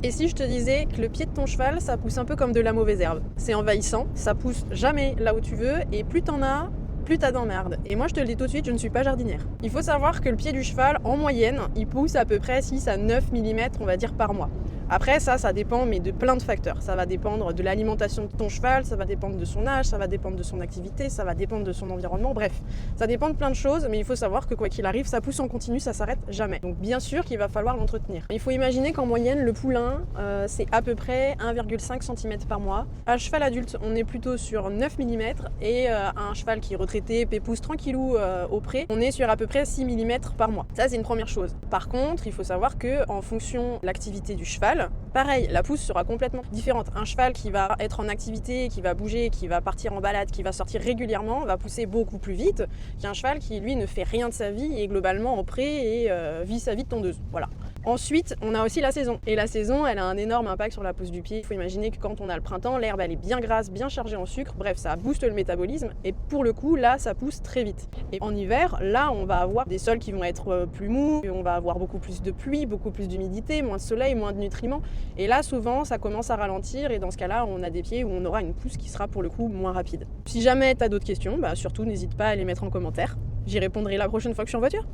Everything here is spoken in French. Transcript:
Et si je te disais que le pied de ton cheval, ça pousse un peu comme de la mauvaise herbe. C'est envahissant, ça pousse jamais là où tu veux, et plus t'en as, plus t'as d'emmerdes. Et moi je te le dis tout de suite, je ne suis pas jardinière. Il faut savoir que le pied du cheval, en moyenne, il pousse à peu près 6 à 9 mm, on va dire, par mois. Après ça dépend mais de plein de facteurs. Ça va dépendre de l'alimentation de ton cheval, ça va dépendre de son âge, ça va dépendre de son activité, ça va dépendre de son environnement, bref. Ça dépend de plein de choses, mais il faut savoir que quoi qu'il arrive, ça pousse en continu, ça s'arrête jamais. Donc bien sûr qu'il va falloir l'entretenir. Il faut imaginer qu'en moyenne, le poulain, c'est à peu près 1,5 cm par mois. Un cheval adulte, on est plutôt sur 9 mm, et un cheval qui est retraité, pépouze tranquillou au pré, on est sur à peu près 6 mm par mois. Ça, c'est une première chose. Par contre, il faut savoir que en fonction de l'activité du cheval, pareil, la pousse sera complètement différente. Un cheval qui va être en activité, qui va bouger, qui va partir en balade, qui va sortir régulièrement, va pousser beaucoup plus vite qu'un cheval qui, lui, ne fait rien de sa vie et globalement en pré et vit sa vie de tondeuse. Voilà. Ensuite, on a aussi la saison. Et la saison, elle a un énorme impact sur la pousse du pied. Il faut imaginer que quand on a le printemps, l'herbe, elle est bien grasse, bien chargée en sucre. Bref, ça booste le métabolisme. Et pour le coup, là, ça pousse très vite. Et en hiver, là, on va avoir des sols qui vont être plus mous. On va avoir beaucoup plus de pluie, beaucoup plus d'humidité, moins de soleil, moins de nutriments. Et là, souvent, ça commence à ralentir. Et dans ce cas-là, on a des pieds où on aura une pousse qui sera pour le coup moins rapide. Si jamais tu as d'autres questions, surtout n'hésite pas à les mettre en commentaire. J'y répondrai la prochaine fois que je suis en voiture.